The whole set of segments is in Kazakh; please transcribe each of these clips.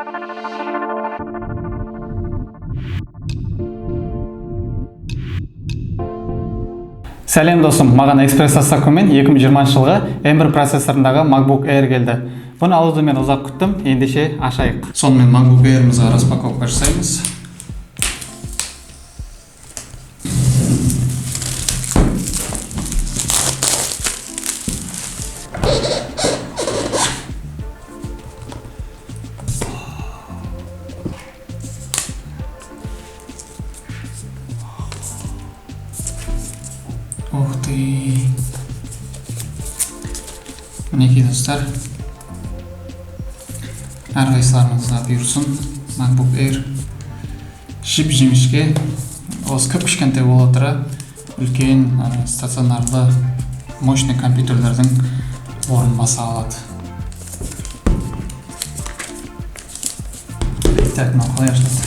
Сәлем досым, маған экспресс доставкамен 2020 жылғы M1 процессорындағы MacBook Air келді. Бұны алуды мен ұзақ күттім, ендеше ашайық. Сонымен MacBook Air'ымызға распаковка жасаймыз. Ух ты! Мінекей достар, әрқайсыларыңызға бұйырсын. MacBook Air жіп-жіңішке, осы кішкентай бола тұра үлкен стационарлы мощный компьютерлердің орнын баса алады. Так, мынау қалай ашылады?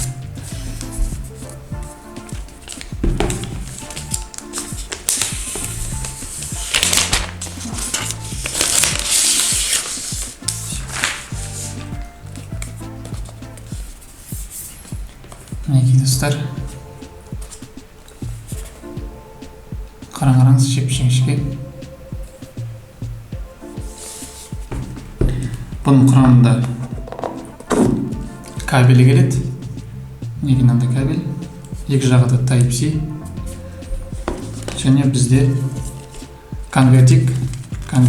Мінекей достар, қараңыз жіп-жіңішке. Бұның құрамында кабелі келеді. Мінекей мынандай кабель, екі жағы да Type-C. Және бізде конверт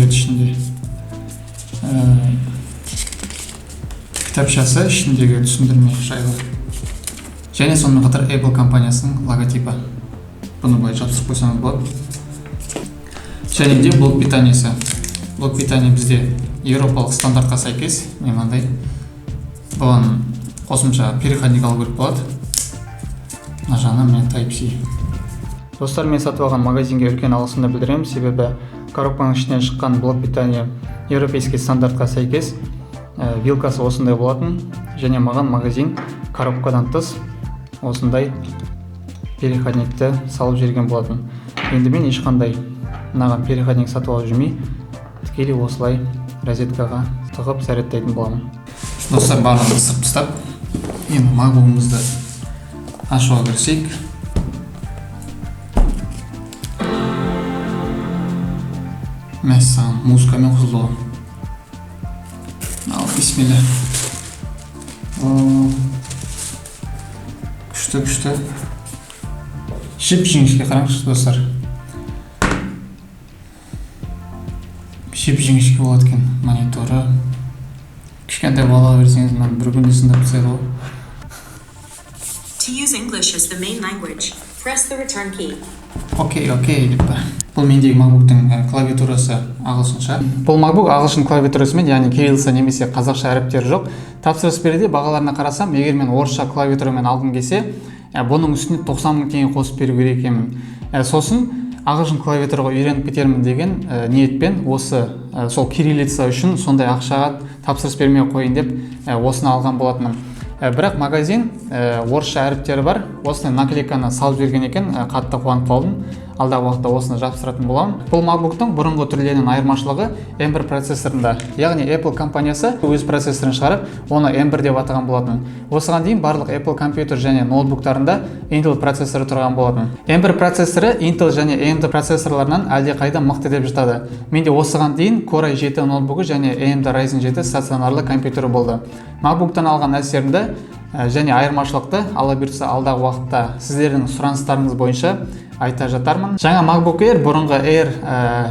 ішінде кітапшасы, ішіндегі түсіндірме жайлы. Және сонымен қатар Apple компаниясының логотипі. Бұны былай жабыстырып қойсаңыз болады. Және де блок питаниесі. Блок питание бізде еуропалық стандартқа сәйкес. Мынандай. Бұған қосымша переходник алу керек болады. Мына жағынан мен Type-C. Достар, мен сатып алған магазинге үлкен алғысымды білдіремін, себебі коробканың ішінен шыққан блок питание европейский стандартқа сәйкес. Вилкасы осындай болатын, және маған магазин коробкадан тыс осындай переходникті салып жіберген болатын. Енді мен ешқандай мынаған переходник сатып алып жүрмей, тікелей осылай розеткаға тығып зарядтайтын боламын. Достар, барлығын ысырып тастап, енді MacBook'ымызды ашуға кірісейік. Мәссаған, музыкамен қосылуы. Ал, бисмилля. Күшті. Жіп-жіңішке қараңызшы достар. Жіп-жіңішке болады екен мониторы. Кішкентай балаға берсеңіз, мен бір күнде сындап тастайды ғой. To use English as the main language, press the return key. Окей, деп па. Бұл мендегі MacBook'тың клавиатурасы ағылшынша. Бұл MacBook ағылшын клавиатурасымен, яғни кириллица немесе қазақша әріптері жоқ. Тапсырыс беруде бағаларына қарасам, егер мен орысша клавиатурамен алғым келсе, бұның үстіне 90 мың теңге қосып беру керек екенмін. Сосын ағылшын клавиатураға үйреніп кетермін деген ниетпен осы сол кириллица үшін сондай ақшаға тапсырыс бермей қойын деп осыны алған болатыным. Бірақ магазин орысша әріптері бар, осыны наклейканы салып берген екен, қатты қуанып қалдым. Алдағы уақытта осыны жабыстыратын боламын. Бұл MacBook'тың бұрынғы түрлерінен айырмашылығы M1 процессорында. Яғни Apple компаниясы өз процессорын шығарып, оны M1 деп атаған болатын. Осыған дейін барлық Apple компьютер және ноутбуктарында Intel процессоры тұрған болатын. M1 процессоры Intel және AMD процессорларынан әлде қайда мықты деп жатады. Менде осыған дейін Core i7 ноутбугі және AMD Ryzen 7 стационарлы компьютері болды. MacBook'тан алған әсерімді және айырмашылықты ала бұйыртса алдағы уақытта сіздердің сұраныстарыңыз бойынша айта жатармын. Жаңа MacBook Air бұрынғы Air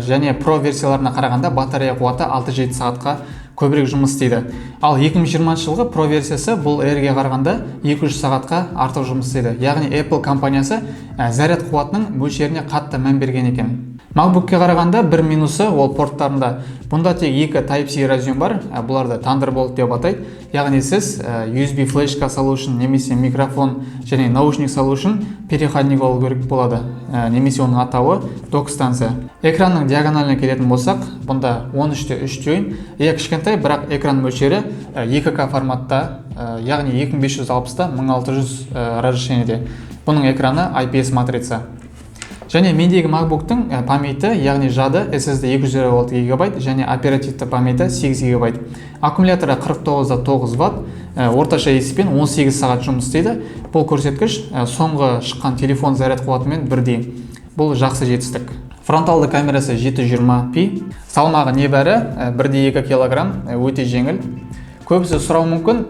және Pro версияларына қарағанда батарея қуаты 6-7 сағатқа көбірек жұмыс істейді. Ал 2020 жылғы Pro версиясы бұл Air-ге қарағанда 200 сағатқа артық жұмыс істейді. Яғни Apple компаниясы заряд қуатының мөлшеріне қатты мән берген екен. MacBook'ке қарағанда бір минусы ол порттарында. Бұнда тек екі Type-C разъем бар, бұларды Thunderbolt деп атайды. Яғни сіз USB флешка салу үшін немесе микрофон және наушник салу үшін переходник алу керек болады. Немесе оның атауы док станция. Экранның диагоналіне келетін болсақ, бұнда 13:3 дюйм. Кішкентай, бірақ экран мөлшері 2К форматта, яғни 2560-1600 разрешениеде. Бұның экраны IPS матрица. Және мендегі MacBook-тың памяті, яғни жады SSD 256 ГБ және оперативті памяті 8 ГБ. Аккумуляторы 49,9 Вт, орташа есеппен 18 сағат жұмыс істейді. Бұл көрсеткіш соңғы шыққан телефон заряд қуатымен бірдей. Бұл жақсы жетістік. Фронталды камерасы 720p, салмағы небәрі 1,2 кг, өте жеңіл. Көбісі сұрау мүмкін,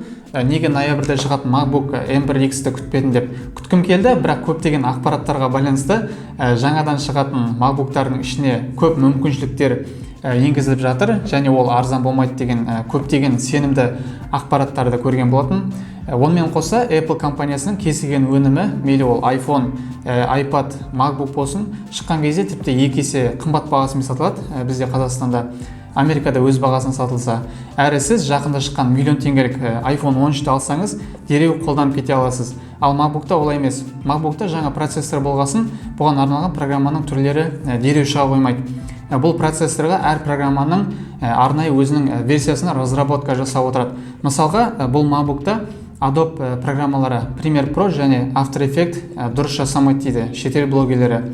неге ноябрьда шығатын MacBook M1X-ті күтпедім деп. Күткім келді, бірақ көптеген ақпараттарға байланысты жаңадан шығатын MacBook-тардың ішіне көп мүмкіншіліктер енгізіліп жатыр, және ол арзан болмайды деген көптеген сенімді ақпараттарды көрген болатын. Онымен қоса Apple компаниясының кез келген өнімі, мейлі ол iPhone, iPad, MacBook болсын, шыққан кезде тіпті 2 есе қымбат бағасымен сатылады. Бізде Қазақстанда, Америкада өз бағасын сатылса. Әрі сіз жақында шыққан миллион теңгелік iPhone 13-ті алсаңыз, дереу қолданып кете аласыз. Ал MacBook-та олай емес. MacBook-та жаңа процессор болғасын, бұған арналған программаның түрлері дереу шыға қоймайды. Бұл процессорға әр программаның арнайы өзінің версиясына разработка жасап отырады. Мысалға, бұл MacBook-та Adobe программалары Premiere Pro және After Effects дұрыс жасамайды дейді шетел блогерлері.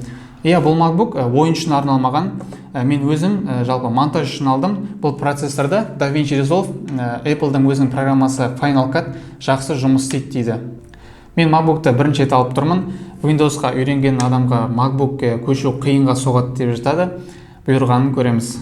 Бұл MacBook ойын үшін арналмаған. Мен өзім жалпы монтаж үшін алдым. Бұл процессорда DaVinci Resolve, Apple-дың өзінің программасы Final Cut жақсы жұмыс істейді дейді. Мен MacBook-ты бірінші рет алып тұрмын. Windows-ға үйренген адамға MacBook-ке көшу қиынға соғады деп жатады. Бұйырғанын көреміз.